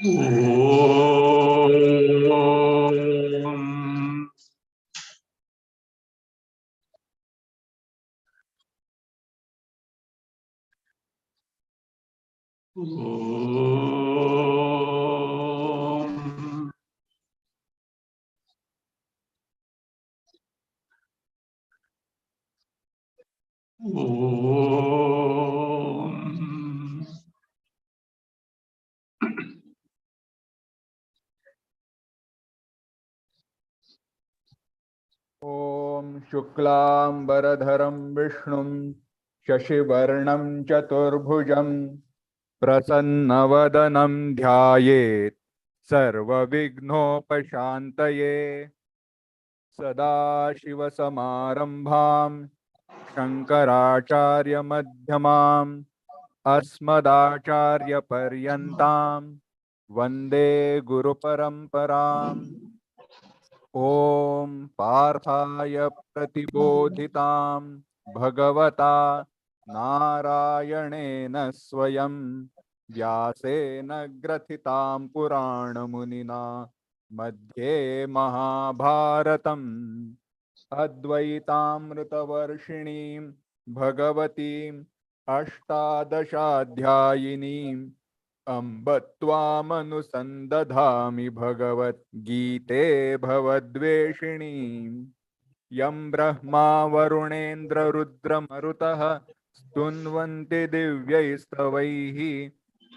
Om. Om. Om. Om Shuklam Baradharam Vishnum Shashivarnam Chaturbhujam Prasanavadanam Dhyayet Sarva Vignopashantaye Sada Shiva Samarambham Shankaracharya Madhyamam Asmadacharya Paryantam Vande Guru Paramparam Om Parthaya Pratibodhitam Bhagavata Narayanena Swayam Vyasena Grathitam Purana Munina Madhye Mahabharatam Advaitamritavarshinim Bhagavatim Ashtadashadhyayinim Ambattvamanusandathami Bhagavad Gite Bhavadveshinim Yam Brahma Varunendra Rudra Marutaha Stunvanti Divyaistavaihi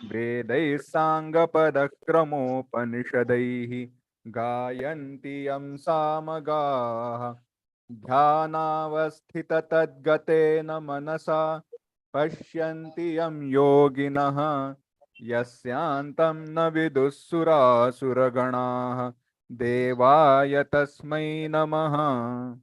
Vedai Sangapadakramopaniषदैः Gayanti Yam Samagaha Dhyanavasthita Manasa Pashyanti Yam Yoginaha Yasyantam na vidussura suraganaha devaya tasmai namaha.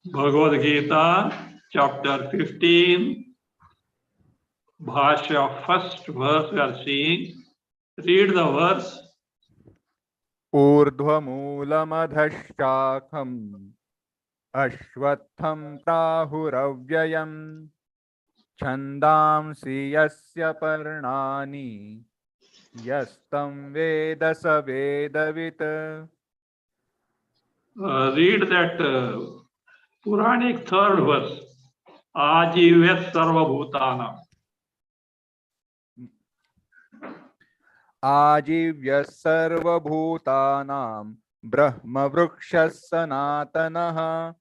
Bhagavad Gita, chapter 15, Bhasya, first verse we are seeing. Read the verse. Urdhvamulamādhashākham ashvatham prahuravyayam chandamsi yasya parnani yastam veda sa vedavit. Read that Puranic third verse. Ajivya sarva bhutana. Ajivya sarva bhutanam brahma vrukshas sanatanaha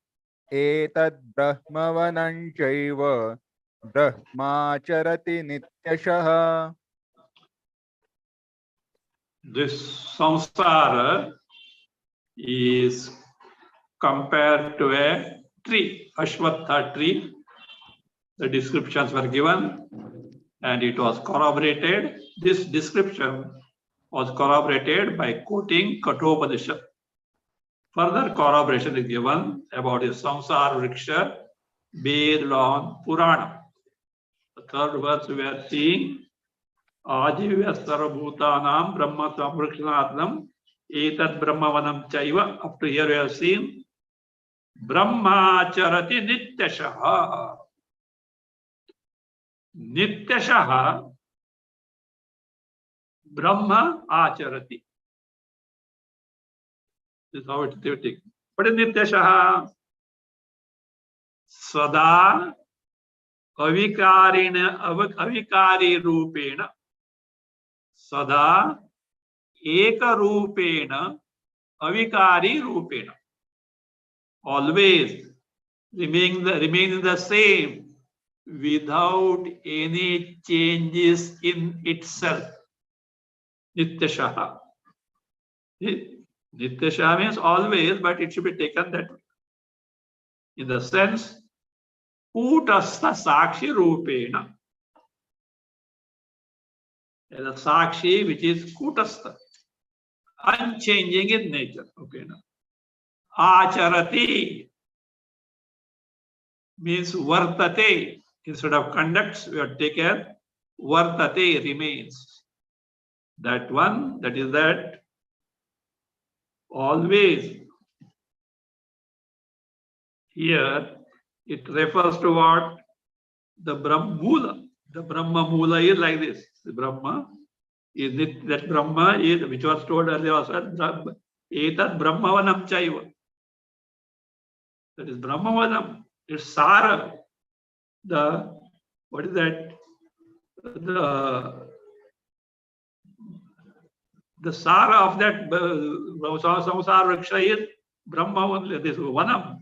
etad brahmavanam chaiva brahmacharati nityashaha. This samsara is compared to a tree, Ashwatha tree. The descriptions were given and it was corroborated. This description was corroborated by quoting Kathopadishad. Further corroboration is given about the samsara vriksha based on Purana. The third verse we are seeing, Ajivya sarvabhutanam brahma samvrikshanatnam etad brahmavanam chaiva. Up to here we have seen Brahmacharati nityashaha. Nityashaha Brahma acharati. This is how it is taken. What is nityashaha? Sada avikari rupena. Sada eka rupena avikari rupena. Always remaining the same without any changes in itself. Nityashaha. Nityashaha means always, but it should be taken that way. In the sense, Kutastha Sakshi Rupena. As a Sakshi which is Kutastha, unchanging in nature. Okay, now. Acharati means Vartate. Instead of conducts, we have taken Vartate, remains. That one, that is that always Here it refers to what? The Brahmula. The Brahma Mula is like this. The Brahma is it, that Brahma is, which was told earlier also, Etat Brahmavanam Chaiva. That is Brahmavanam. It's Sara. The, what is that? The Sara of that Samsara Vriksha is Brahma only. This Vanam.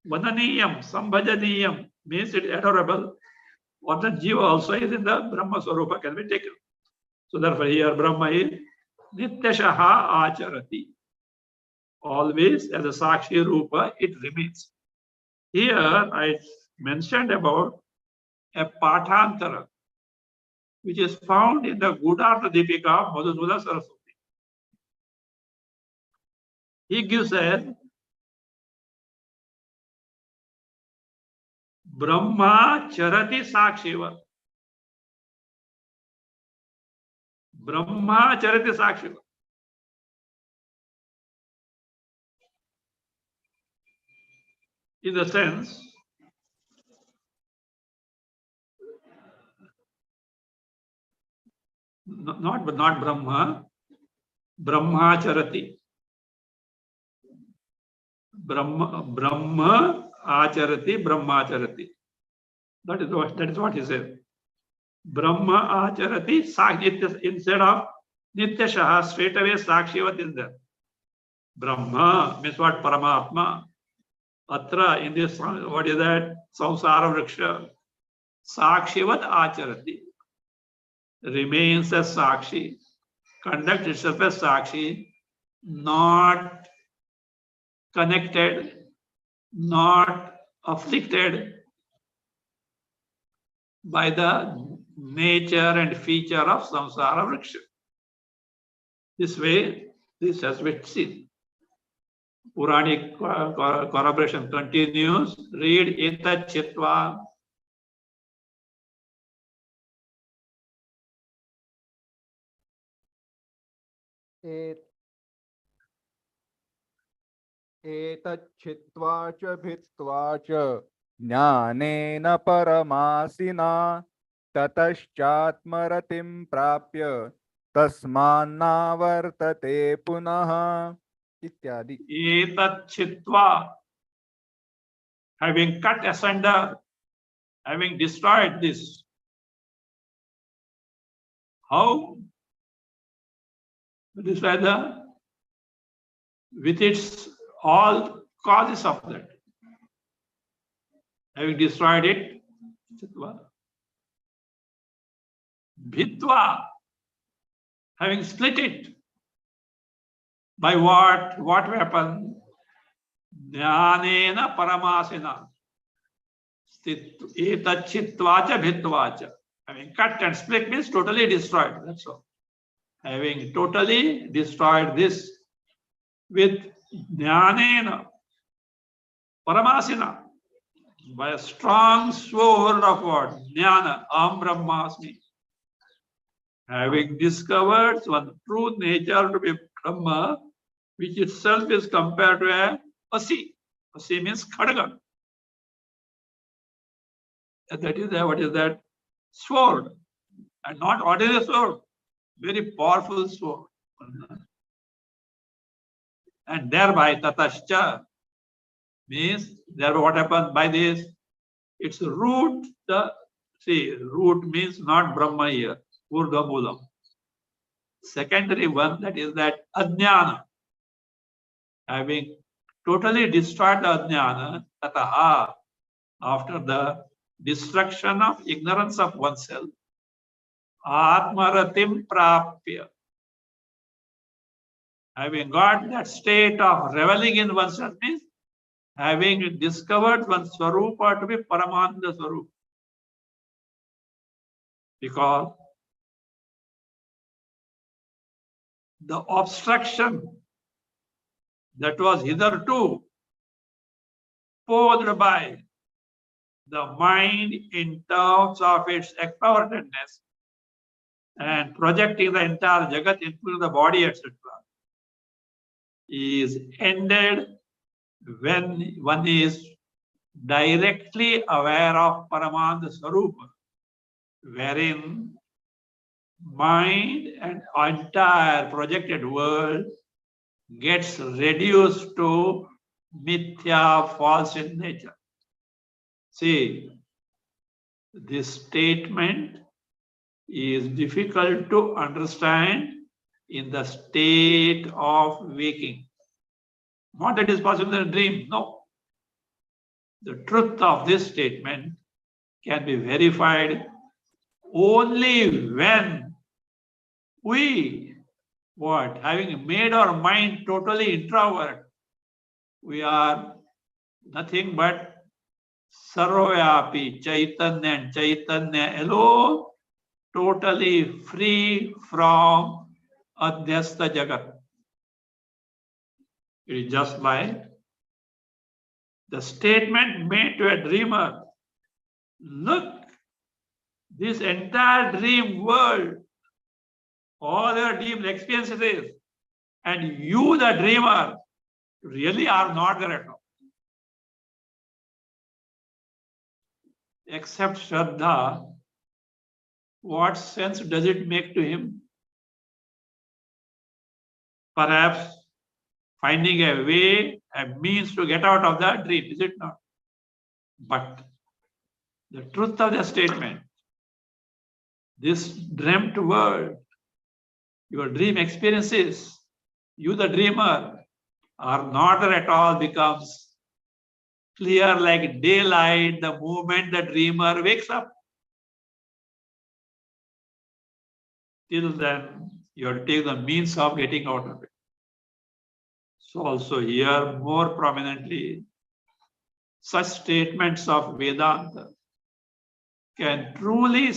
Vananiyam, Sambhajaniyam means it is adorable. What the Jiva also is in the Brahma Swarupa can be taken. So therefore here Brahma is Nityashaha Acharati. Always as a Sakshi Rupa it remains. Here I mentioned about a Pathantara which is found in the Gudartha Deepika of Madhusudana Saraswati. He gives a Brahma Charati Sakshiva. Brahma Charati Sakshiva. In the sense, not Brahma, Brahmacharati. Brahma Acharati, Brahmacharati. That is what he said. Brahma Acharati, instead of Nityashaha, straight away Sakshivat is there. Brahma means what? Paramatma. Atra, in this, what is that? Samsara Vriksha. Sakshivat Acharati. Remains as Sakshi. Conduct itself as Sakshi. Not connected, not afflicted by the nature and feature of samsara vriksha. This way, this has been seen. Puranic corroboration continues. Read Etat Chitva. एतच्छित्वा च भित्त्वा च ज्ञानेन परमासिना ततश्चात्मरतिं प्राप्य तस्मान्नावर्तते पुनः इत्यादि. Etat Chitva, having cut asunder, having destroyed this. How? Destroy the, with its all causes of that. Having destroyed it, Chitva. Bhitva, having split it. By what? What weapon? Jnanena paramasina. Etat chitvacha bhitvacha. Having cut and split means totally destroyed. That's all. Having totally destroyed this with jnanena paramasina. By a strong sword of what? Jnana, Aham Brahmasmi. Having discovered one true nature to be Brahma, which itself is compared to a Asi. Asi means Khadga. That is what is that? Sword. And not ordinary sword. Very powerful sword. And thereby Tatascha means there what happens by this? Its root, root means not Brahma here. Urdhva Moolam. Secondary one, that is that Ajnana. Having totally destroyed the Ajnana, Tataha, after the destruction of ignorance of oneself, Atmaratim Prapya. Having got that state of reveling in oneself means having discovered one's Swarupa to be Paramananda Swarupa. Because the obstruction that was hitherto posed by the mind in terms of its extrovertedness and projecting the entire Jagat into the body, etc., is ended when one is directly aware of Paramananda Swarupa, wherein mind and entire projected world gets reduced to mithya, false in nature. See, this statement is difficult to understand in the state of waking. Not that it is possible in a dream, no. The truth of this statement can be verified only when we, having made our mind totally introvert, we are nothing but Sarvayapi, Chaitanya, and Chaitanya alone, totally free from Adhyastha Jagat. It is just like the statement made to a dreamer. Look, this entire dream world, all your dream experiences, and you, the dreamer, really are not there at all. Except Shraddha, what sense does it make to him? Perhaps finding a way, a means to get out of that dream, is it not? But the truth of the statement, this dreamt world, your dream experiences, you the dreamer, are not there at all, becomes clear like daylight the moment the dreamer wakes up. Till then, you have to take the means of getting out of it. So also here, more prominently, such statements of Vedanta can truly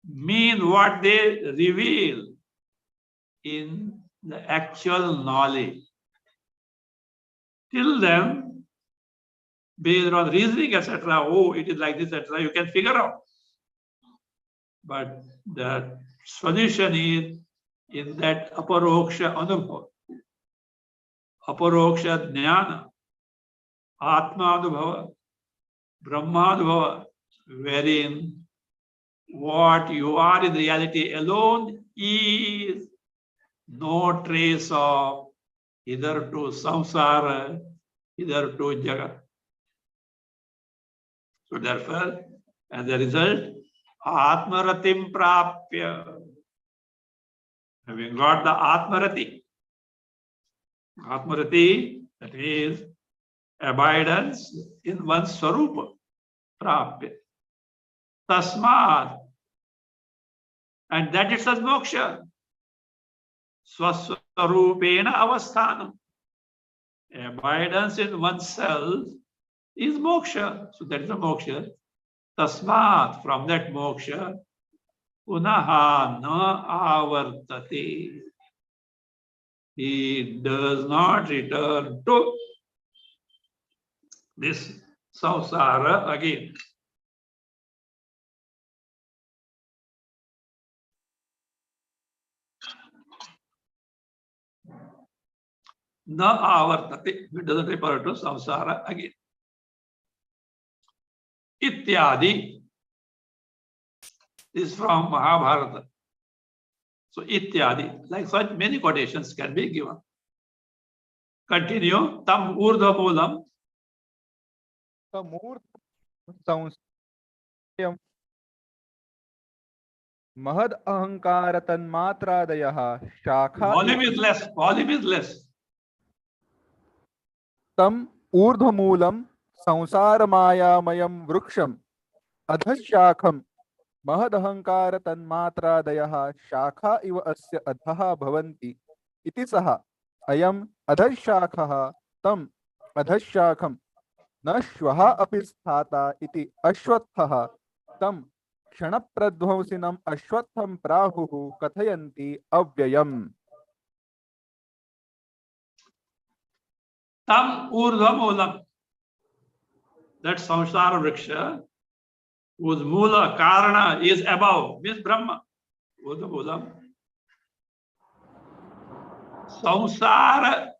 mean what they reveal in the actual knowledge. Till then, based on reasoning, etc., oh, it is like this, etc., you can figure out. But the solution is in that aparoksha anubhava, aparoksha jnana, atma anubhava, brahma anubhava, wherein what you are in reality alone is no trace of either to samsara, either to jagat. So therefore, as a result, atmaratim prapya, having got the atmarati, that is abidance in one's swarupa, prapya, tasmad, and that itself moksha, swaswarupena avasthanam. Abidance in oneself is moksha. So that is the moksha. Tasmat, from that moksha, punaha na avartate. He does not return to this samsara again. Na avartate. It doesn't refer to samsara again. Ityadi is from Mahabharata. So ityadi, like such many quotations can be given. Continue. Tam urdhva moolam. महद अहंकार तन्मात्रादयः शाखा Volume is less. Volume is less. तम ऊर्ध्वमूलम संसार मायामयम वृक्षम अधशाखम महदहंकार तन्मात्रादयः शाखा इव अस्य अधः भवन्ति इति सः अयम् अधशाखः तम अधशाखम न श्वः अपि स्थाता इति अश्वत्थः तम क्षणप्रध्वंसिनम् अश्वत्थं प्राहुः कथयन्ति अव्ययम्. Tam urdhva moolam. That samsara vriksha, whose mula, karana is above, means Brahma. Urdhva moolam. Samsara.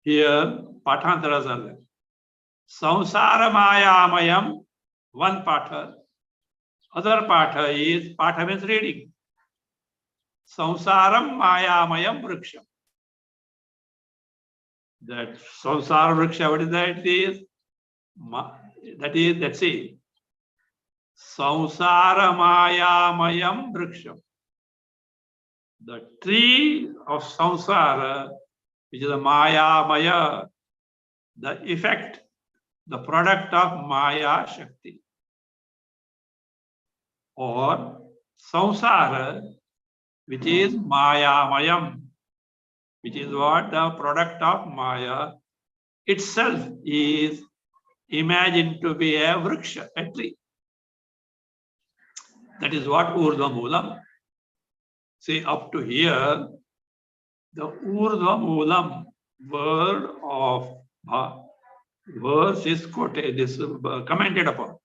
Here, pathantaras are there. Samsara Mayamayam, one patha. Other patha is, patha means reading. Samsaram Mayamayam Vriksham. That Samsara Vriksha, what is that? That's it. Samsara Mayamayam Vriksham. The tree of Samsara, which is a Maya Maya, the effect, the product of Maya Shakti. Or Samsara, which is Maya Mayam, which is what? The product of Maya itself is imagined to be a vriksha, a tree. That is what Urdhva Moolam. See, up to here, the Urdhva Moolam word of verse is quoted, this commented upon.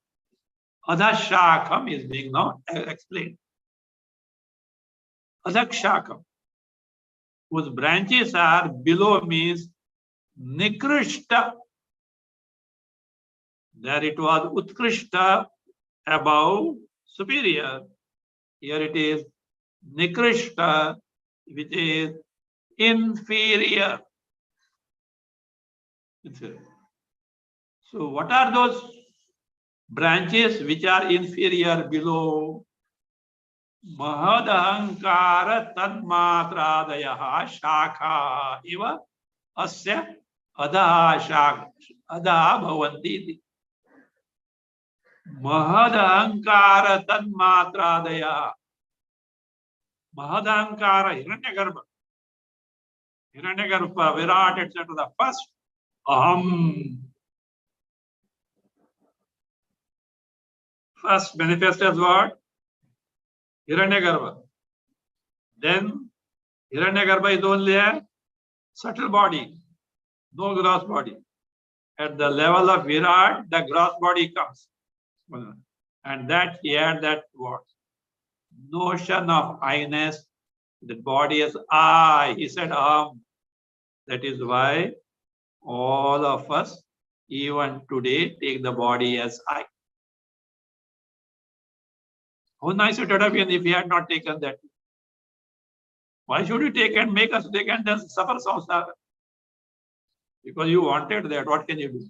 Adhashakam is being now explained. Adhashakam, whose branches are below, means Nikrishta. There it was Utkrishta, above, superior. Here it is Nikrishta, which is inferior. So what are those branches which are inferior below? Mahadahankara tadmatradayaha shakha iva asya adha bhavanti. Mahadahankara tadmatradaya. Mahadahankara, Hiranyagarbha, Virat, etc. The first Aham. First manifest as what? Hiranyagarbha. Then Hiranyagarbha is only a subtle body, no gross body. At the level of Virat, the gross body comes. And that he had that what? Notion of I-ness. The body is I. He said Aham. That is why all of us, even today, take the body as I. How nice it would have been if he had not taken that. Why should you take and make us take and then suffer samsara? Because you wanted that. What can you do?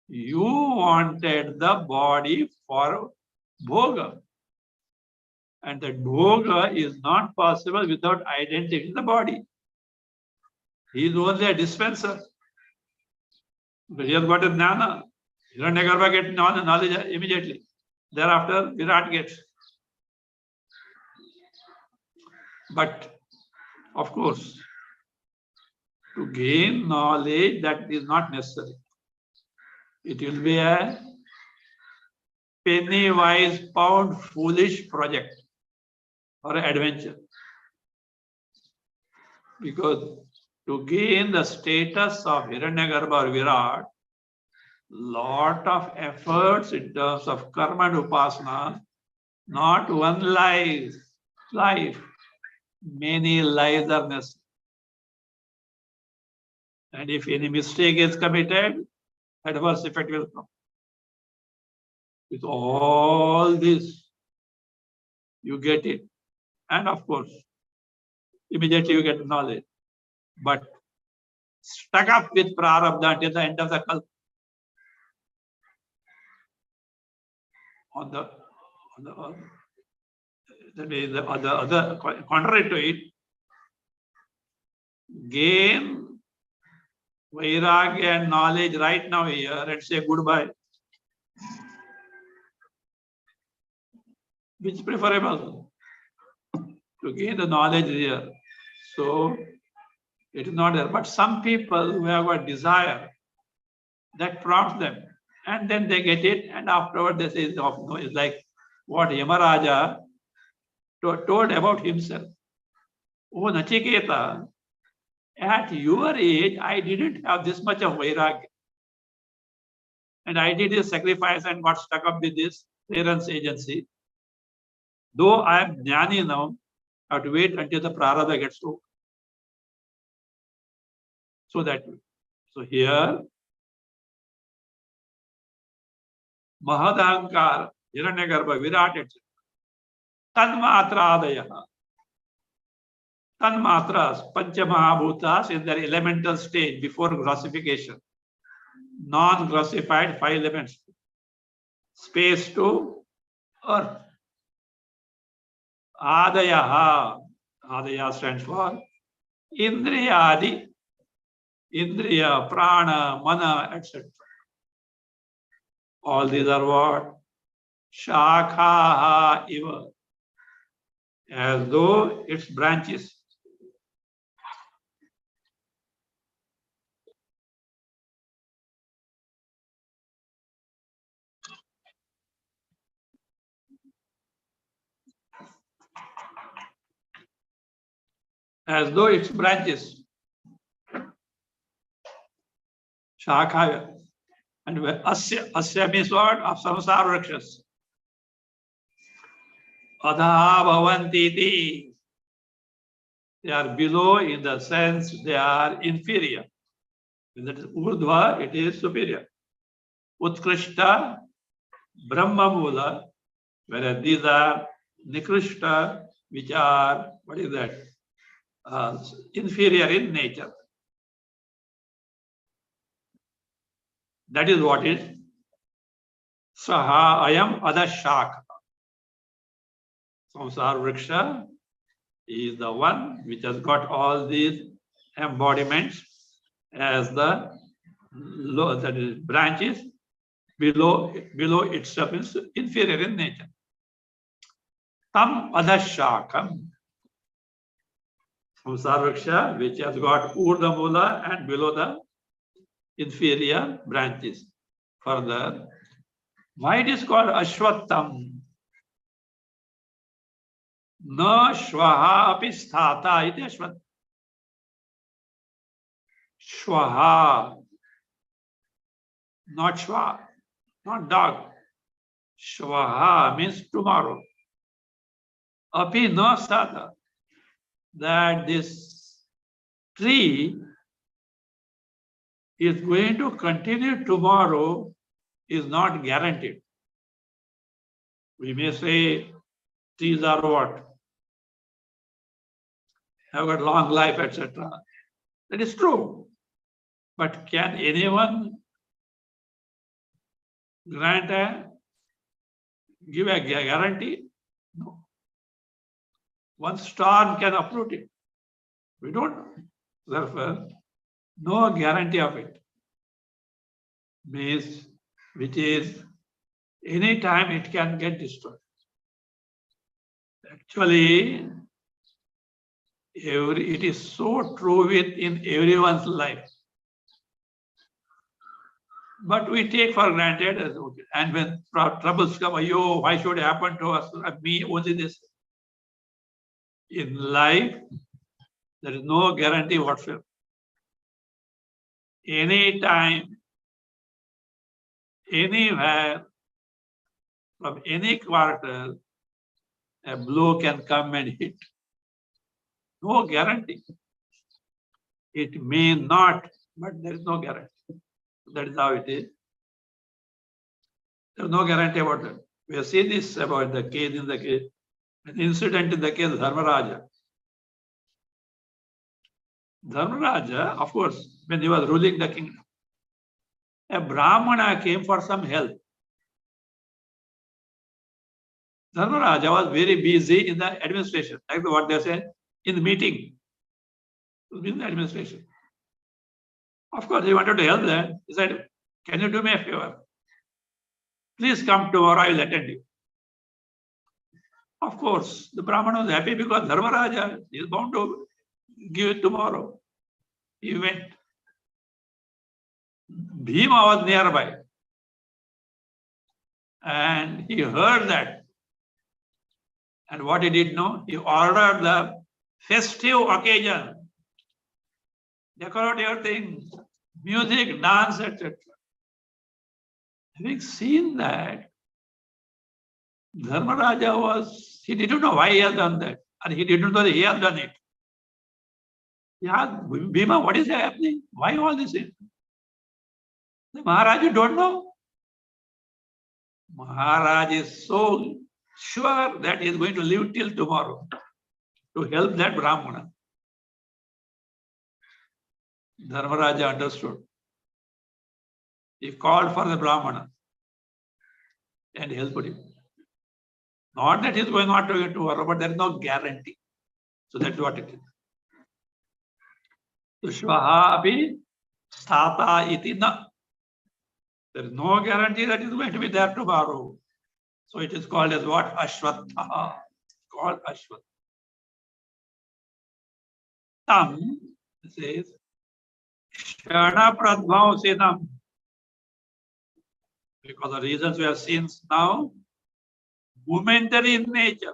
You wanted the body for bhoga. And that bhoga is not possible without identifying the body. He is only a dispenser. But he has got a jnana. Hiranyagarbha gets knowledge immediately. Thereafter, Virat gets. But, of course, to gain knowledge, that is not necessary. It will be a penny-wise, pound-foolish project or adventure. Because to gain the status of Hiranyagarbha or Virat, lot of efforts in terms of karma and upasana, not one life, many lives are necessary. And if any mistake is committed, adverse effect will come. With all this, you get it. And of course, immediately you get knowledge. But stuck up with prarabdha until the end of the kalpa. On the other contrary to it, gain vairagya and knowledge right now here and say goodbye. Which is preferable? To gain the knowledge here. So it is not there. But some people who have a desire that prompts them, and then they get it, and afterward they say, oh, no, it's like what Yamaraja told about himself. Oh, Nachiketa, at your age, I didn't have this much of vairagya. And I did this sacrifice and got stuck up with this parents' agency. Though I am jnani now, I have to wait until the prarabdha gets over. So that So here, Mahadankar, Hiranyagarbha, Virat, etc. Tanmatradaya. Tanmatras, Panchamahabhutas in their elemental stage before grossification. Non-grossified 5 elements. Space to earth. Adayaha. Adaya stands for Indriyadi. Indriya, Prana, Mana, etc. All these are what? Shakhaha iva. As though its branches. As though its branches. Shakha. And asya means what? Of samsara rakshas. Adha bhavantiti. They are below in the sense they are inferior. When that is urdhva, it is superior. Utkrishta, Brahma Mula, whereas these are Nikrishta, which are, what is that? Inferior in nature. That is what is Saha Ayam Adashaka. Samsara Vriksha is the one which has got all these embodiments as the low, that is branches below itself is inferior in nature. Tam Adashakam. Samsara Vriksha, which has got Urdha Mula and below the inferior branches. Further, why it is called Ashwattham? Na Shwaha api sthata iti Ashwattham. Shwaha, not Shwa, not dog. Shwaha means tomorrow. Api na sthata, that this tree is going to continue tomorrow is not guaranteed. We may say trees are what? Have got long life, etc. That is true. But can anyone give a guarantee? No. One storm can uproot it. We don't know. Therefore, no guarantee of it. Means, which is any time it can get destroyed. Actually, it is so true in everyone's life. But we take for granted as okay. And when troubles come, yo, why should it happen to us? Me, only this. In life, there is no guarantee whatsoever. Anytime, anywhere, from any quarter, a blow can come and hit. No guarantee. It may not, but there is no guarantee. That is how it is. There is no guarantee about that. We have seen this about the case an incident in the case of Dharmaraja. Dharmaraja, of course, when he was ruling the kingdom, a Brahmana came for some help. Dharmaraja was very busy in the administration, like what they say, in the meeting, in the administration. Of course, he wanted to help them. He said, can you do me a favor? Please come tomorrow, I will attend you. Of course, the Brahmana was happy because Dharmaraja is bound to give it tomorrow. He went. Bhima was nearby. And he heard that. And what he did know, he ordered the festive occasion. Decorate everything, music, dance, etc. Having seen that, Dharmaraja he didn't know why he has done that. And he didn't know that he has done it. Yeah, Bhima, what is happening? Why all this? The Maharaj, you don't know? Maharaj is so sure that he is going to live till tomorrow to help that Brahmana. Dharmaraja understood. He called for the Brahmana and helped him. Not that he is going not to get tomorrow, but there is no guarantee. So that's what it is. Tushvaha api sthata iti na. There is no guarantee that it is going to be there tomorrow. So it is called as what? Ashwatha. Called Ashwatha. Tam says Shana Pradvausinam. Because the reasons we have seen now, momentary in nature.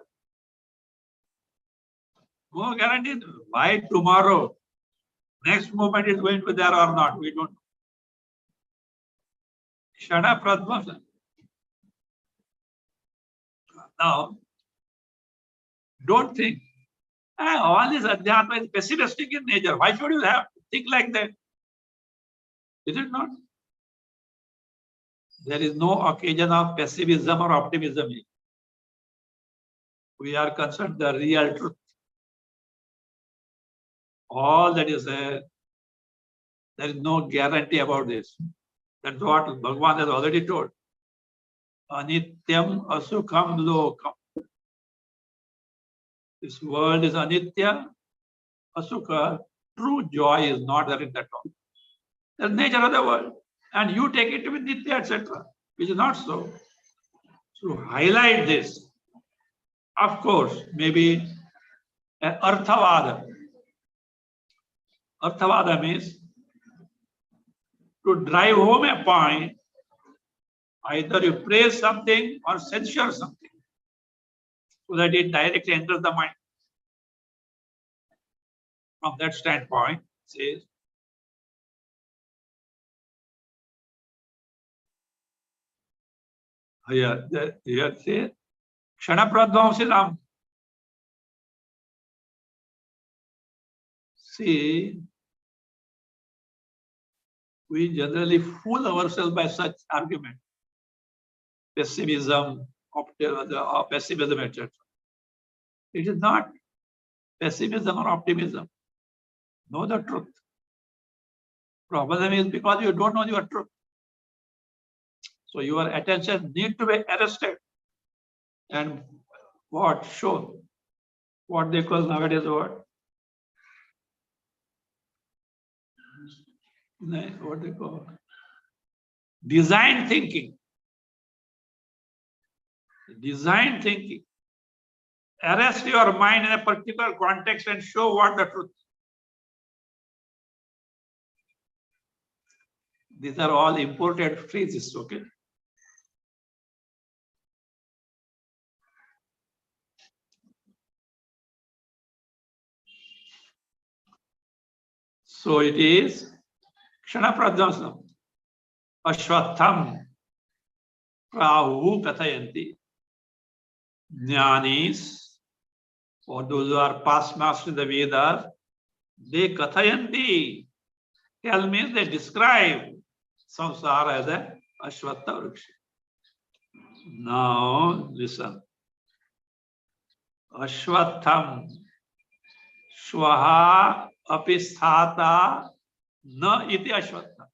No guarantee. Why tomorrow? Next moment is going to be there or not? We don't know. Shana Pradvausinam. Now, don't think, all this adhyatma is pessimistic in nature. Why should you have to think like that? Is it not? There is no occasion of pessimism or optimism. We are concerned the real truth. All that is there is no guarantee about this. That's what Bhagwan has already told. Anityam asukham lokam. This world is anitya, asukha. True joy is not there in that world. That's the nature of the world. And you take it to be nitya, etc. Which is not so. So highlight this. Of course, maybe an arthavada. Arthavada means to drive home a point, either you praise something or censure something, so that it directly enters the mind. From that standpoint, it says, here says, Kshana Pradvamsinam. See, we generally fool ourselves by such argument. Pessimism, pessimism, etc. It is not pessimism or optimism. Know the truth. Problem is because you don't know your truth. So your attention need to be arrested and what? Show. What they call nowadays what? What they call? Design thinking. Design thinking. Arrest your mind in a particular context and show what the truth. These are all imported phrases, okay? So it is Kshana Pradvamsinam. Ashwatham Prahu Kathayanti. Jnanis, or those who are past masters in the Vedas, they Kathayanti. Tell me, they describe samsara as a Ashwatha Vriksha. Now listen. Ashwatham Shwaha Apisthata Na iti Ashwatha,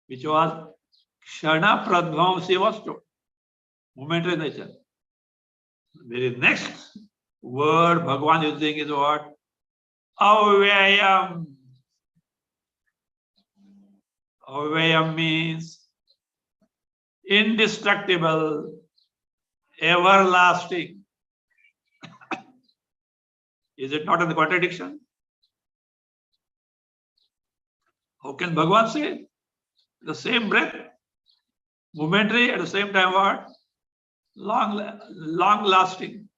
which was Kshana Pradvamsi was told. Momentary nature. Very next word Bhagwan is using is what? Avyayam. Avyayam means indestructible, everlasting. Is it not in the contradiction? How can Bhagwan say the same breath, momentary, at the same time what? Long lasting.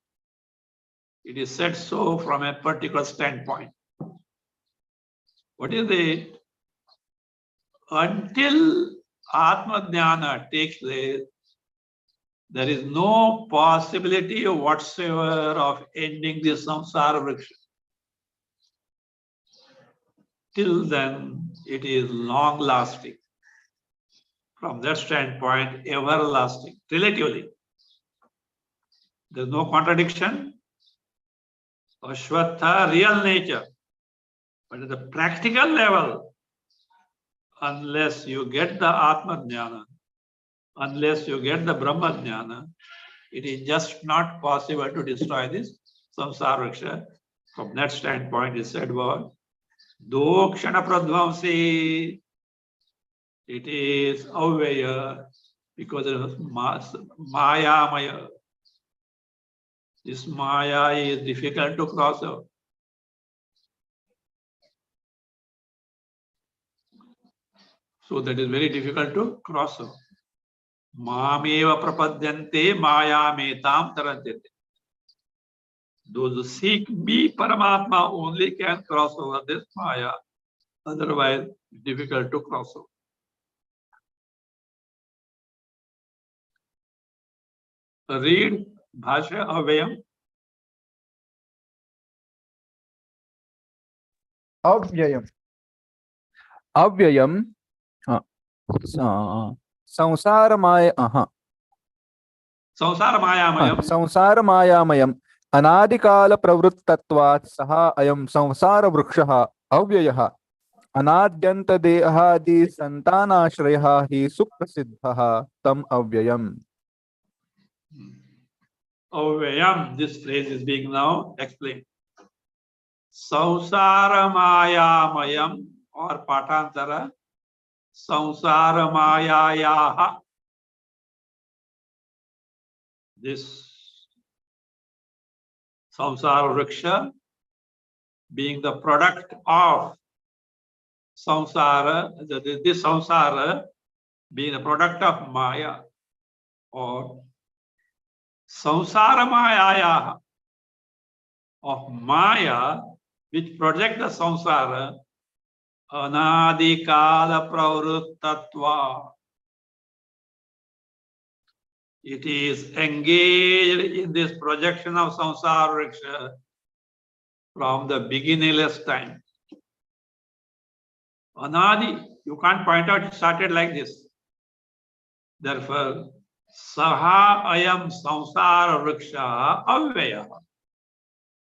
It is said so from a particular standpoint. What is it? Until Atma Dhyana takes place, there is no possibility whatsoever of ending this samsara vriksha. Till then, it is long lasting. from that standpoint, everlasting, relatively. There's no contradiction. Ashwatha, real nature. But at the practical level, unless you get the Atma Jnana, unless you get the Brahma Jnana, it is just not possible to destroy this samsara vriksha. From that standpoint, it said what? Dokshana pradvamsi. It is avya because it is maya maya. This maya is difficult to cross over. So that is very difficult to cross over. Mameva prapadyante maya metam tarantate. Those who seek me, Paramatma, only can cross over this maya. Otherwise, difficult to cross over. Read Bhasya Avyam. अव्ययम् अव्ययम् Samsara Mayamayam. संसारमायामयम् अनादिकालप्रवृत्तत्वात् सः अयं संसारवृक्षः अव्ययः अनाद्यन्तदेहादि सन्तानाश्रयः हि सुप्रसिद्धः तम् अव्ययम्. Avyam, this phrase is being now explained. Samsara Mayamayam or Patantara Samsara Mayayaha. This samsara vriksha being the product of samsara, this samsara being the product of maya or samsara mayayaha, of maya which project the samsara anadikala pravrittatva. It is engaged in this projection of samsara vriksha from the beginningless time. Anadi, you can't point out it started like this. Therefore, saha ayam samsara vriksha avyaya.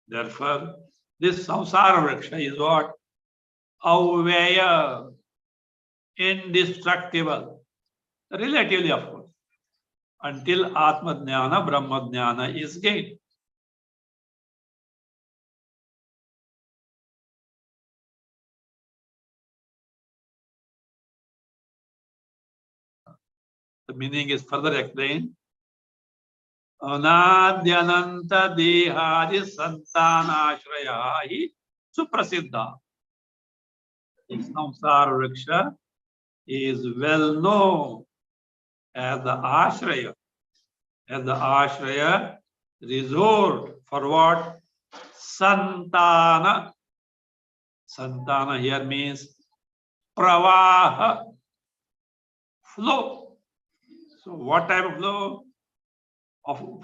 Therefore, this samsara vriksha is what? Avyaya, indestructible. Relatively, of course. Until Atma Jnana, Brahma Jnana is gained. The meaning is further explained. Anadyananta dehadi santanashrayahi suprasiddha. This samsara vriksha is well known as the ashraya. As the ashraya resort for what? Santana. Santana here means pravaha, flow. So what type of flow?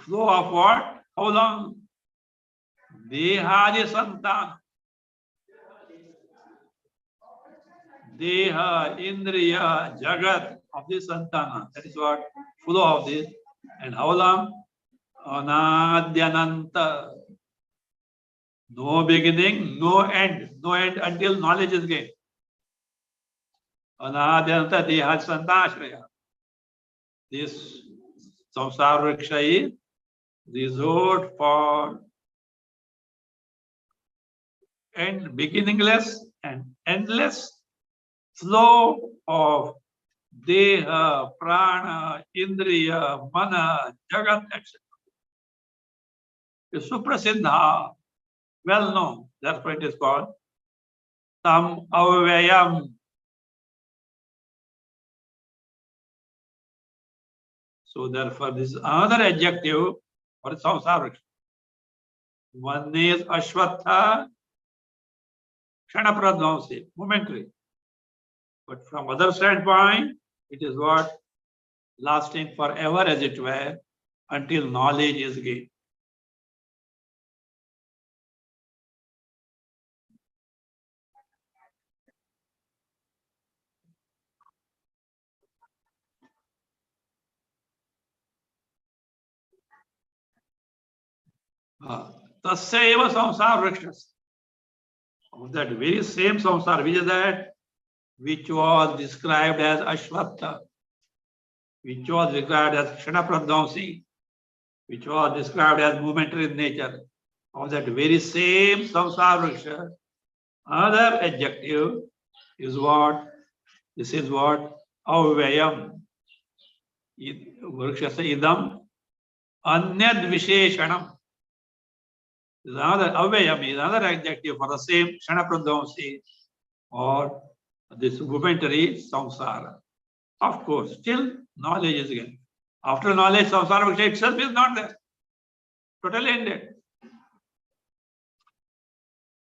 Flow of what? How long? Dehadi santana. Deha, Indriya, Jagat of this santana. That is what? Flow of this. And how long? Anadyananta. No beginning, no end. No end until knowledge is gained. Anadyananta deha santashraya. This samsara vriksha is resort for end, beginningless and endless flow of deha, prana, indriya, mana, jagat, etc. It's suprasiddha, well known. That's why it is called tam avyayam. So therefore, this is another adjective for samsara vriksha. One is ashwatha, kshana pradvamsi, momentary. But from other standpoint, it is what? Lasting forever, as it were, until knowledge is gained. Tasya eva samsara vrikshas. Of that very same samsara, which is that which was described as Ashwatha, which was described as Kshanapradhamsi, which was described as momentary in nature. Of that very same samsara vriksha, another adjective is what? This is what? Avyayam. Vrikshasya idam anyad visheshanam. Another avyayam is another adjective for the same Kshanapradhamsi or this momentary samsara. Of course, still knowledge is again. After knowledge, samsara vriksha itself is not there. Totally ended.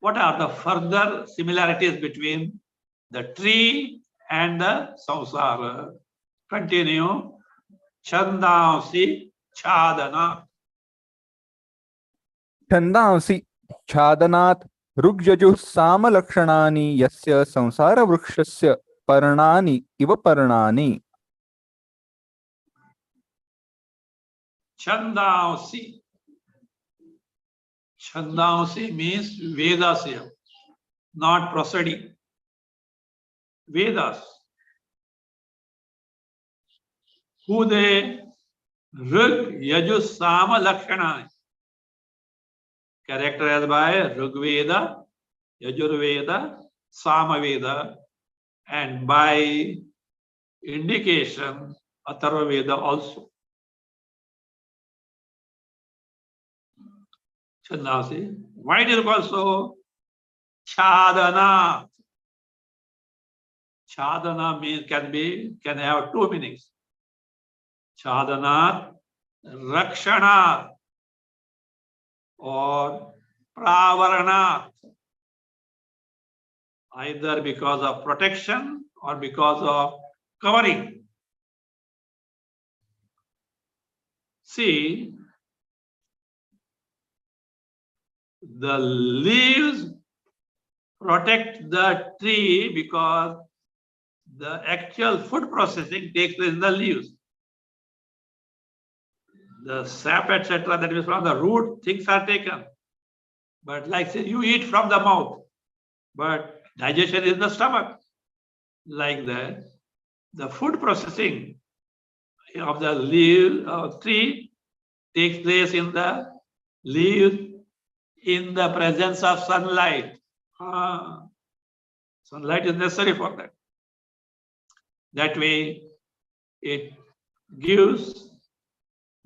What are the further similarities between the tree and the samsara? Continue. Chandansi chadana. छन्दांसि छादनात् ऋग्यजुः सामलक्षणानि यस्य संसारवृक्षस्य पर्णानि इव पर्णानि. Chandansi. Chandansi means Vedasya, not proceeding. Vedas. Who they? Rig, Yajus, Sama, Lakshana. Characterized by Rigveda, Yajurveda, Samaveda, and by indication, Atharvaveda also. Chandansi. Why it is called so? Chadana. Chadana means can have two meanings. Chadana, Rakshana, or Pravarana, either because of protection or because of covering. See, the leaves protect the tree because the actual food processing takes place in the leaves. The sap, etc., that is from the root, things are taken. But like say, you eat from the mouth, but digestion is in the stomach. Like that, the food processing of the leaf of tree takes place in the leaves in the presence of sunlight. Sunlight is necessary for that. That way, it gives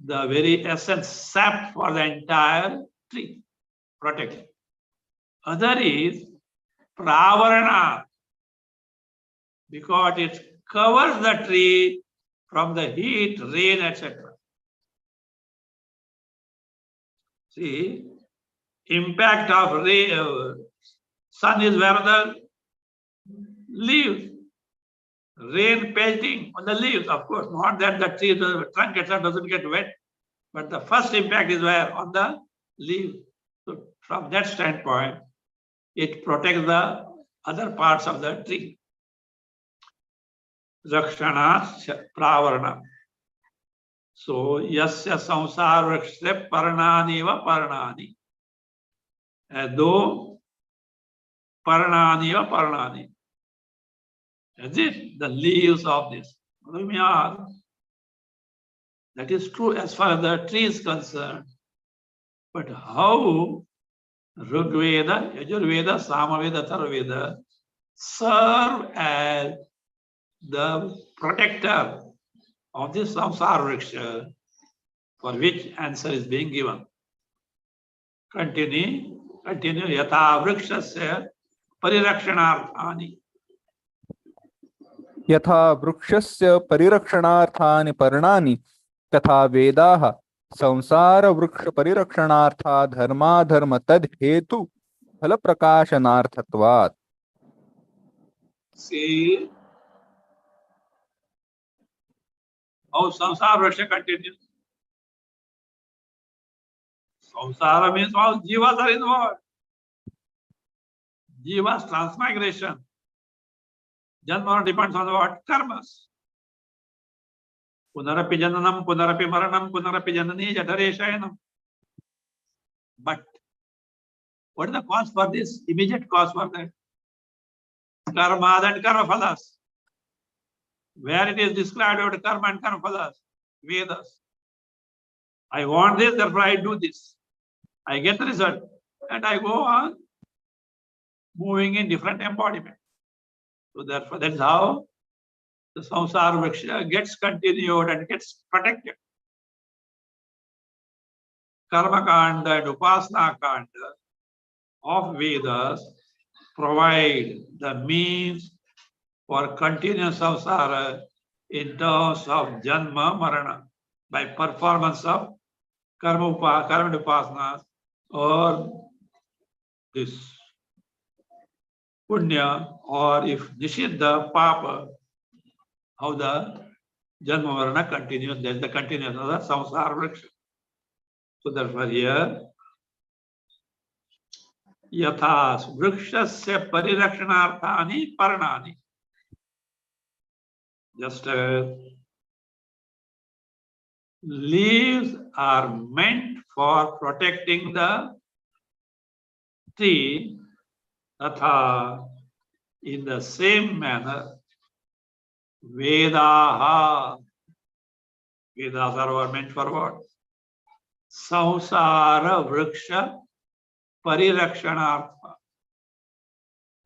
the very essence, sap for the entire tree, protection. Other is pravarana, because it covers the tree from the heat, rain, etc. See, impact of sun is where the leaves, rain pelting on the leaves, of course, not that the tree, the trunk itself doesn't get wet, but the first impact is where? On the leaves. So from that standpoint, it protects the other parts of the tree. Rakshana, pravarana. So, yasya samsara vrikshe parnani va parnani. Do parnani va parnani. Is it the leaves of this? That is true as far as the tree is concerned. But how Rigveda, Yajurveda, Samaveda, Atharvaveda serve as the protector of this samsara vriksha, for which answer is being given. Continue. Yatha vrikshasya parirakshanaarthani. यथा वृक्षस्य परिरक्षणार्थानि पर्णानि तथा वेदाः संसार वृक्ष परिरक्षणार्था धर्माधर्म तद हेतु फल प्रकाशनार्थत्वात्. See how samsara vriksha continues. Samsara means all jivas are involved. Jivas transmigration. Janma depends on what? Karmas. Punarapi jananam, punarapi maranam, punarapi janani jatareshayanam. But what is the cause for this? Immediate cause for that? Karma and karma phalas. Where it is described about karma and karma phalas? Vedas. I want this, therefore I do this. I get the result. And I go on moving in different embodiment. So therefore, that is how the samsara vriksha gets continued and gets protected. Karma kanda and upasana kanda of Vedas provide the means for continuous samsara in terms of janma marana by performance of karma upasana or this punya, or if nishiddha papa, how the janma marana continues. There is the continuous of the samsara vriksha. So therefore here यथा वृक्षस्य परिरक्षणार्थानि पर्णानि. Just as leaves are meant for protecting the tree, तथा in the same manner Vedaha, Vedas are meant for what? Samsara vriksha parirakshanaartha.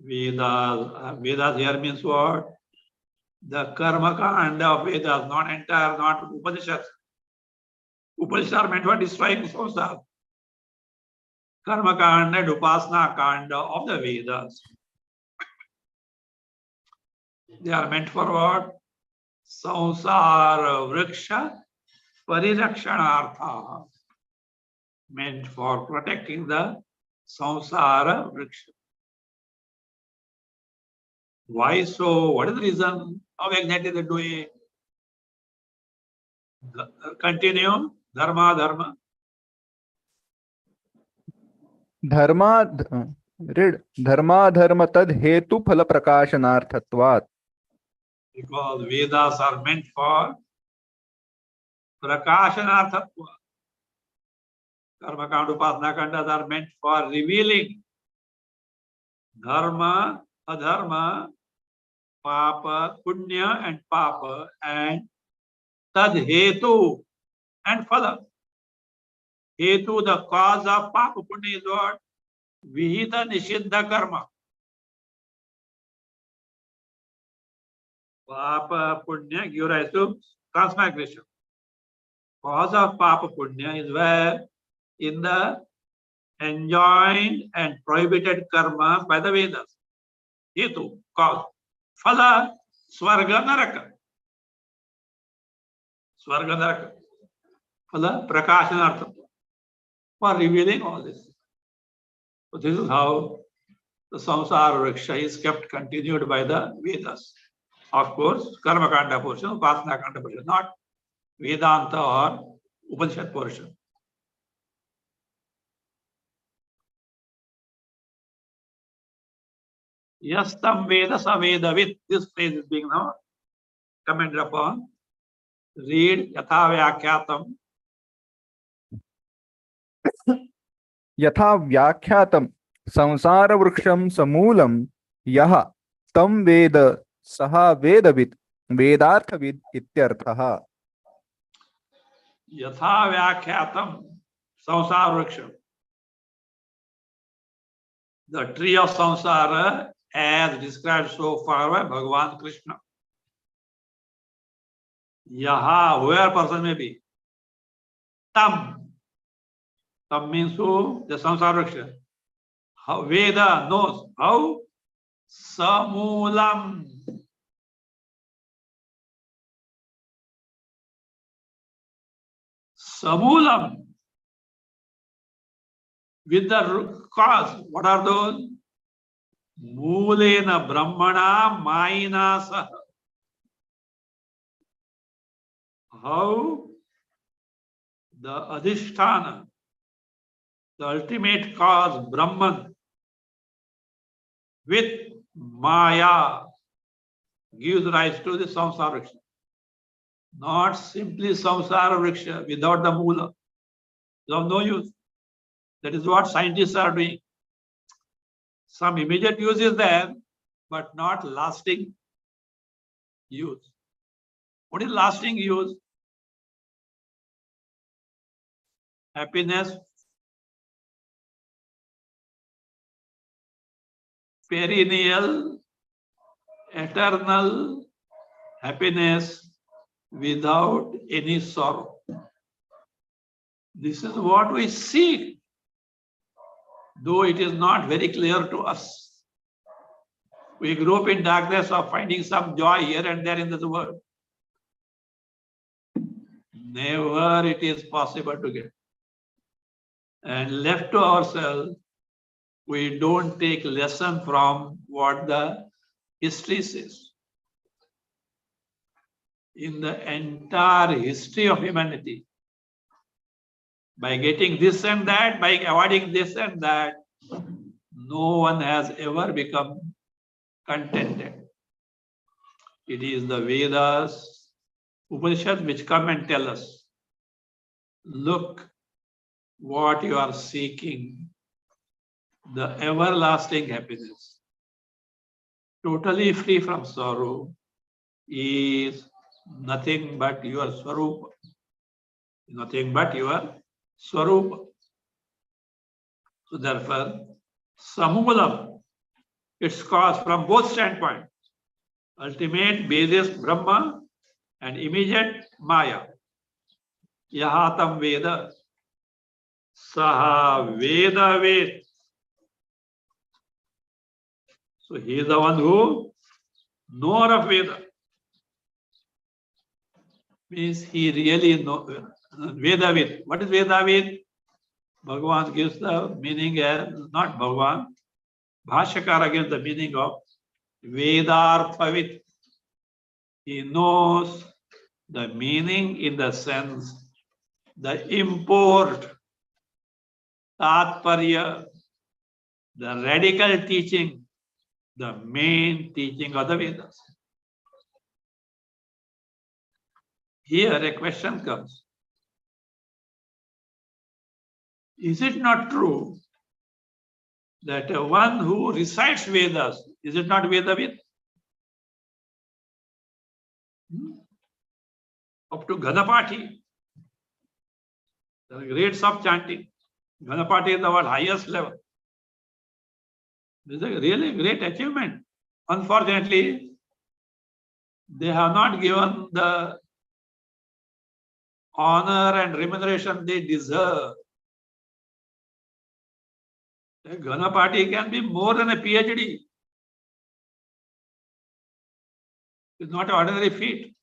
Vedas here means what? The karma kanda of Vedas, not entire, not Upanishads. Upanishads are meant for destroying samsara. Karma kanda and upasana kanda of the Vedas, they are meant for what? Samsara vriksha parirakshanaartha. Meant for protecting the samsara vriksha. Why so? What is the reason? How exactly they do it? Continue. Dharma. धर्माधर्म तद हेतु फल प्रकाशनार्थत्वात्. Because Vedas are meant for prakashanarthatva. Karma kanda, upasana kandas are meant for revealing dharma, adharma, papa, punya and papa, and tad hetu and phala. Hetu, the cause of papa punya is what? Vihita nishiddha karma. Papa punya give rise to transmigration. Cause of papa punya is where in the enjoined and prohibited karma by the Vedas. Hetu, cause. Phala, swarga naraka. Swarga naraka. Phala, prakashanartha. For revealing all this. So this is how the samsara vriksha is kept continued by the Vedas. Of course, karma kanda portion, upasana kanda portion, not Vedanta or Upanishad portion. Yastam Veda sa Vedavit. This phrase is being now commented upon. Read Yatha Vyakyatam. यथा व्याख्यातम संसार वृक्षम समूलम यह तम वेद सह वेदविद वेदार्थविद इत्यर्थः. यथा व्याख्यातम samsara vriksha. The tree of samsara as described so far by Bhagwan Krishna. Yaha, where person may be. Tam. Tam means who? The samsara vriksha. How Veda knows. How? Samulam. Samulam. With the cause. What are those? Mulena Brahmana Mayina Saha. How the Adhisthana, the ultimate cause, Brahman, with Maya gives rise to the samsara vriksha. Not simply samsara vriksha without the mula. It's of no use. That is what scientists are doing. Some immediate use is there, but not lasting use. What is lasting use? Happiness, perennial, eternal happiness without any sorrow. This is what we seek, though it is not very clear to us. We grew up in darkness of finding some joy here and there in this world. Never it is possible to get. And left to ourselves, we don't take lesson from what the history says. In the entire history of humanity, by getting this and that, by avoiding this and that, no one has ever become contented. It is the Vedas, Upanishads which come and tell us, look what you are seeking, the everlasting happiness, totally free from sorrow, is nothing but your Swarupa. Nothing but your Swarupa. So therefore, Samulam, its cause from both standpoints, ultimate basis Brahma and immediate Maya. Yahatam Veda, Saha Veda Ved. So he is the one who knower of Veda. Means he really knows Veda Ved. What is Veda Ved? Bhagwan gives the meaning as, not Bhagwan, Bhasyakara gives the meaning of Vedarthavid. He knows the meaning in the sense, the import, Tatparya, the radical teaching, the main teaching of the Vedas. Here a question comes. Is it not true that one who recites Vedas, is it not Vedavid? Up to Ganapati, the grades of chanting. Ganapati is the world highest level. This is a really great achievement. Unfortunately, they have not given the honor and remuneration they deserve. A Ganapati can be more than a PhD. It's not an ordinary feat.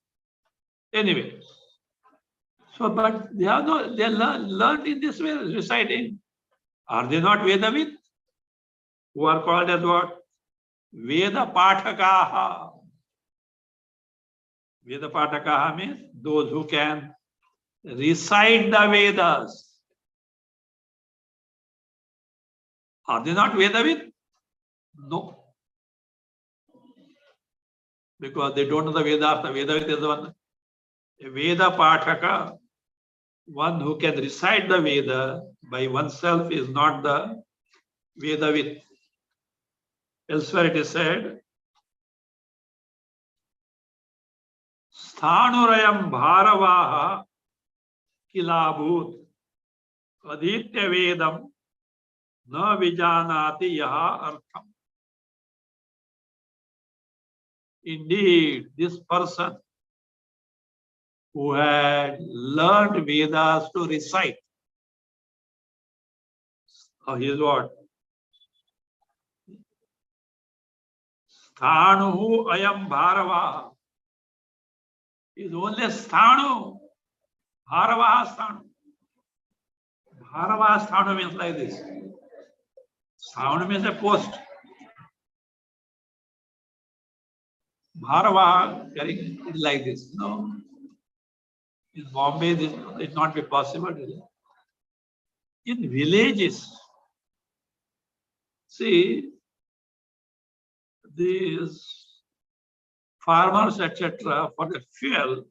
Anyway, so but they have no, they learned in this way, reciting. Are they not Vedavid? Who are called as what? Veda Pathakaha. Veda Pathakaha means those who can recite the Vedas. Are they not Vedavid? No. Because they don't know the Vedartha. Vedavid is the one. A Veda Pathaka, one who can recite the Veda by oneself, is not the Vedavid. Elsewhere it is said, Sthanurayam Bharavaha Kilabhut Aditya Vedam Na Vijanati Yaha Artham. Indeed, this person who had learned Vedas to recite, he is what? Sthanu ayam bharava. Is only sthanu. Bharava sthanu. Bharava sthanu means like this. Sthanu means a post. Bharava carrying it like this. No. In Bombay, this it not be possible. In villages, see, these farmers, etc., for the fuel,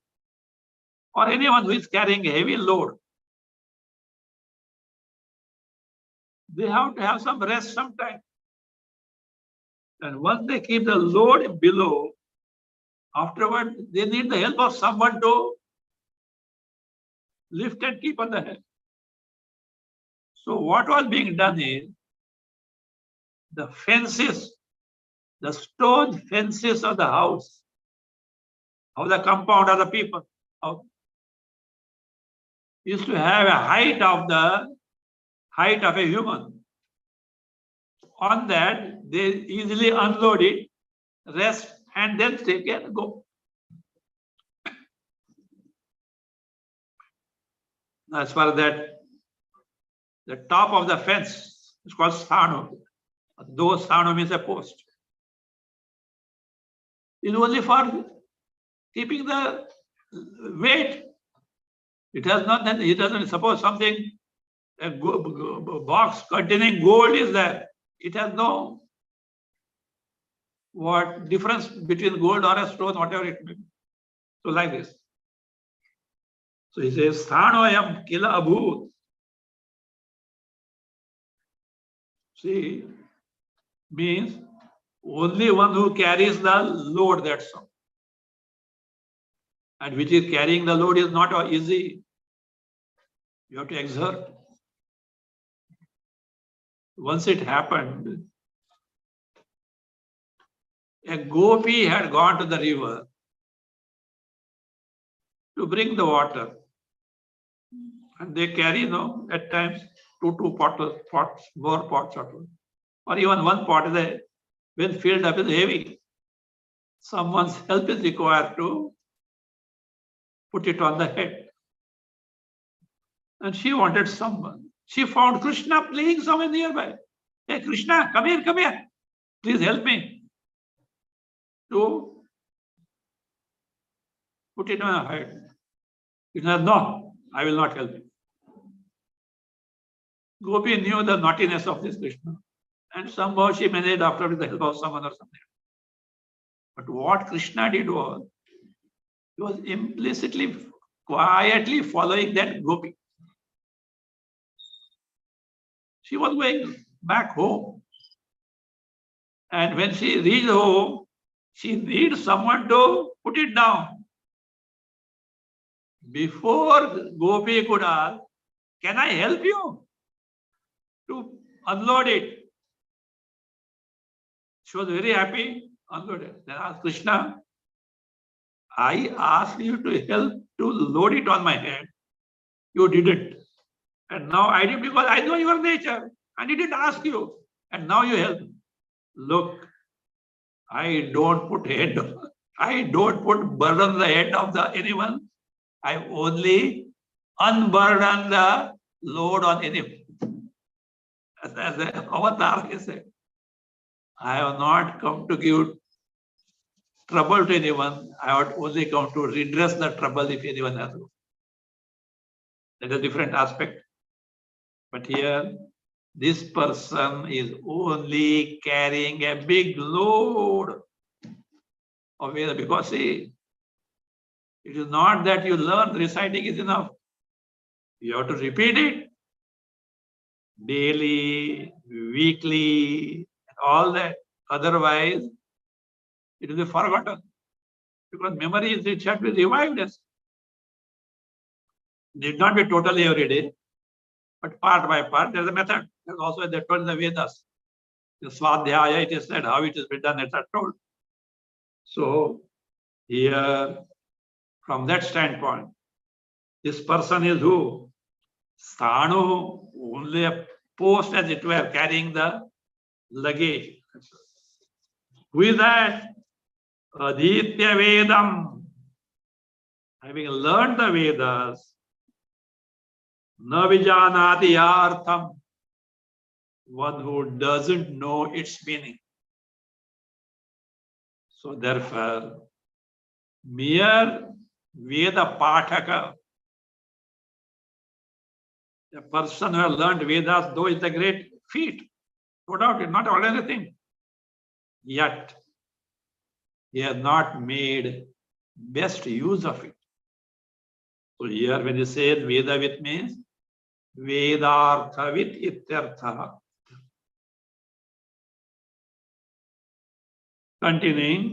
or anyone who is carrying a heavy load, they have to have some rest sometime. And once they keep the load below, afterward, they need the help of someone to lift and keep on the head. So what was being done is, the fences, the stone fences of the house, of the compound of the people, used to have a height of a human. On that, they easily unload it, rest, and then take it and go. As far as that, the top of the fence is called sthano. Though sthano means a post. It's only for keeping the weight. It has not, it doesn't, suppose something, a box containing gold is there. It has no what difference between gold or a stone, whatever it may be. So like this. So he says, Sthanoyam kila abhut. See, means only one who carries the load, that's all. And which is carrying the load is not easy. You have to exert. Once it happened, a gopi had gone to the river to bring the water. And they carry, at times, two pots, more pots or even one pot when filled up is heavy. Someone's help is required to put it on the head. And she wanted someone. She found Krishna playing somewhere nearby. Hey, Krishna, come here. Please help me to put it on her head. Krishna said, no, I will not help you. Gopi knew the naughtiness of this Krishna. And somehow she managed after with the help of someone or something. But what Krishna did was, he was implicitly, quietly following that gopi. She was going back home. And when she reached home, she needs someone to put it down. Before Gopi could ask, can I help you to unload it? She was very happy, unloaded. Then asked Krishna, I asked you to help to load it on my head. You didn't. And now I did because I know your nature. I didn't ask you. And now you help. Look, I don't put burden on the head of anyone. I only unburden the load on anyone. As the avatar he said, I have not come to give trouble to anyone. I have only come to redress the trouble if anyone has. That's a different aspect. But here, this person is only carrying a big load of Veda, because see, it is not that you learn reciting is enough. You have to repeat it daily, weekly, and all that. Otherwise, it will be forgotten. Because memory is, it should be revived. It need not be totally every day, but part by part. There's a method. There's also that told in the Vedas. The Swadhyaya, it is said how it is done, it's told. So here, from that standpoint, this person is who? Sthanu, only a post as it were, carrying the luggage. Who is that? Aditya Vedam. Having learned the Vedas, na vijanati artham, one who doesn't know its meaning. So therefore, mere Veda Pathaka, a person who has learned Vedas, though it's a great feat, no doubt, it's not ordinary thing. Yet, he has not made best use of it. So here when he says Vedavit means Vedarthavit ityartha. Continuing.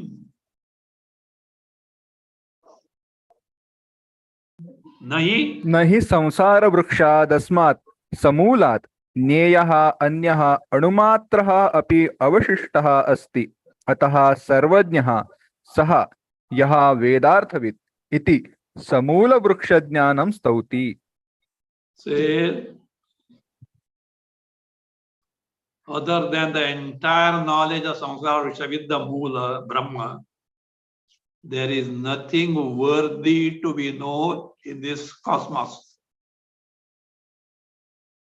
Nahi न हि संसारवृक्षादस्मात् समूलात् ज्ञेयः अन्यः अणुमात्रः अपि अवशिष्टः अस्ति। अतः सर्वज्ञः सः यः वेदार्थवित् इति समूलवृक्षज्ञानं स्तौति। say, other than the entire knowledge of samsara vriksha with the Moola, Brahma, there is nothing worthy to be known in this cosmos.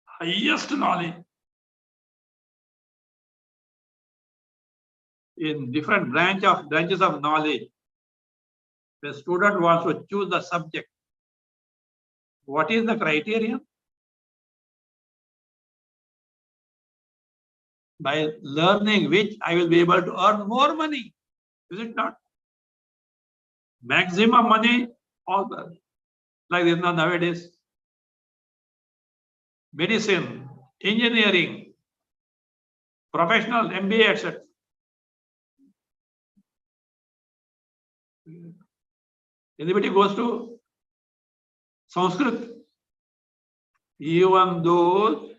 Highest knowledge. In different branches of knowledge, the student wants to choose the subject. What is the criterion? By learning which I will be able to earn more money. Is it not? Maximum money, all the, like this now nowadays. Medicine, engineering, professional, MBA, etc. Anybody goes to Sanskrit? Even those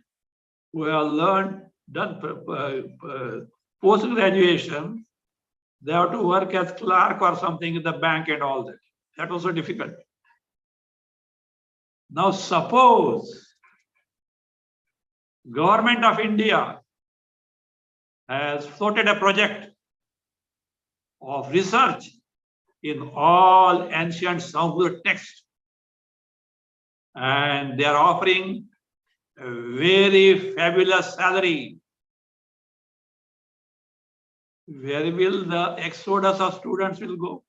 who have learned, done post-graduation, they have to work as clerk or something in the bank and all that. That was so difficult. Now suppose Government of India has floated a project of research in all ancient Sanskrit texts, and they are offering a very fabulous salary. Where will the exodus of students will go?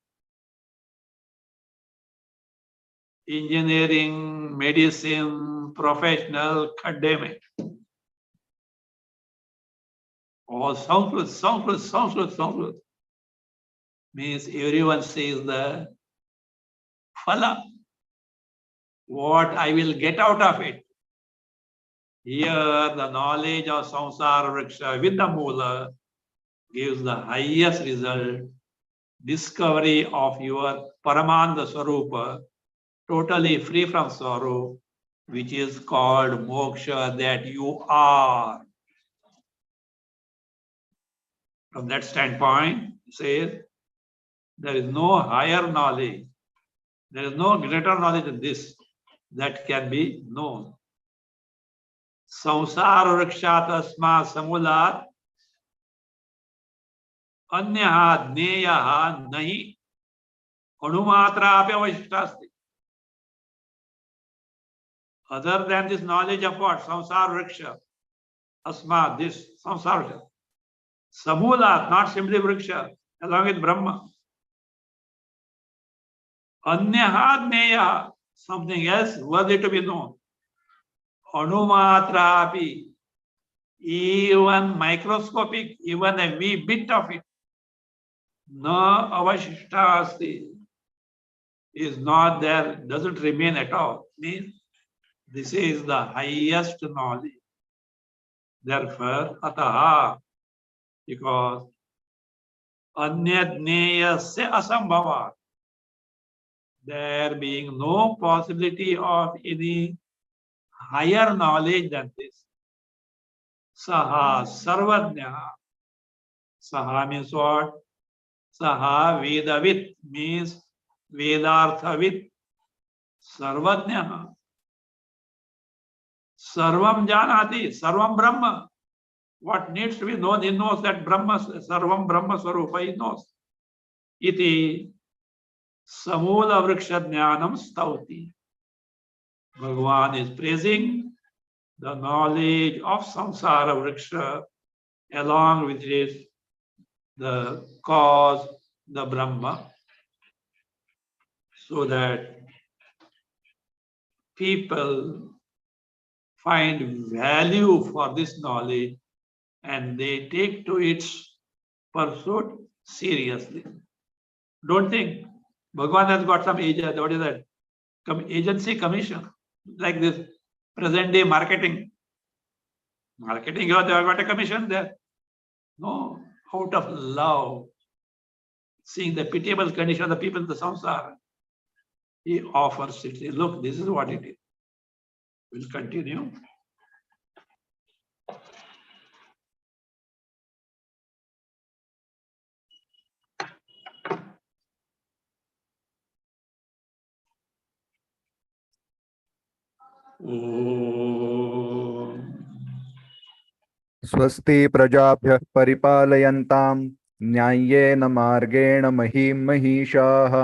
Engineering, medicine, professional, academic. All Sanskrit. Means everyone says the phala, what I will get out of it. Here, the knowledge of samsara vriksha with the Moola gives the highest result, discovery of your Paramanda Swarupa, totally free from sorrow, which is called moksha, that you are. From that standpoint, says, there is no higher knowledge, there is no greater knowledge than this that can be known. Samsara vrikshat asma samulat अन्यः ज्ञेयः नहीं अणुमात्रापि अवशिष्टास्ति. Other than this knowledge of what? Samsara vriksha. Asma, this samsara vriksha. Samula, not simply vriksha, along with Brahma. Anyaha jneya, something else worthy to be known. Anumatrapi, even microscopic, even a wee bit of it. Na avashishta is not there, doesn't remain at all. Means this is the highest knowledge. Therefore, ataha, because anyadneyasya asambhava, there being no possibility of any higher knowledge than this. Saha sarvajna. Saha means what? Saha vedavit means vedarthavit. Sarvajna. Sarvam janati. Sarvam Brahma. What needs to be known, he knows that Brahma, Sarvam Brahma Swarupa, he knows. Iti samula vriksha jnanam stauti. Bhagwan is praising the knowledge of samsara vriksha along with it, the cause, the Brahma, so that people find value for this knowledge and they take to its pursuit seriously. Don't think Bhagwan has got some agent, what is that? Agency commission, like this present day marketing. Marketing, they have got a commission there. No, out of love, seeing the pitiable condition of the people in the samsara, he offers it. Look, this is what it is. We'll continue. स्वस्ति प्रजाभ्यः परिपालयन्तां न्याय्येन मार्गेण महीं महिषाः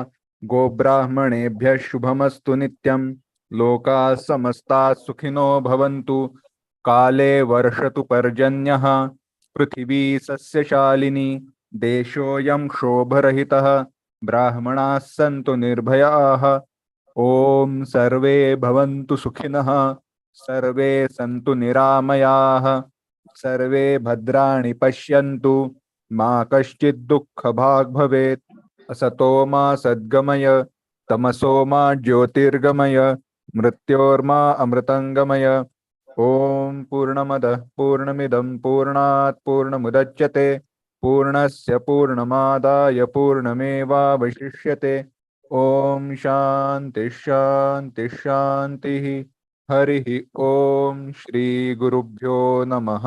गोब्राह्मणेभ्यः शुभमस्तु नित्यं लोकाः समस्ताः सुखिनो भवन्तु काले वर्षतु पर्जन्यः पृथिवी सस्यशालिनी देशोऽयं क्षोभरहितः ब्राह्मणाः सन्तु निर्भयाः ॐ सर्वे भवन्तु सुखिनः सर्वे सन्तु निरामयाः सर्वे भद्राणि पश्यन्तु मा कश्चित् दुःखभाग् भवेत् असतो मा सद्गमय तमसो मा ज्योतिर्गमय मृत्योर्मा अमृतंगमय ॐ पूर्णमदः पूर्णमिदं पूर्णात् पूर्णमुदच्यते पूर्णस्य पूर्णमादाय पूर्णमेवावशिष्यते ॐ शान्ति शान्ति शान्तिः हरिः ॐ श्री गुरुभ्यो नमः।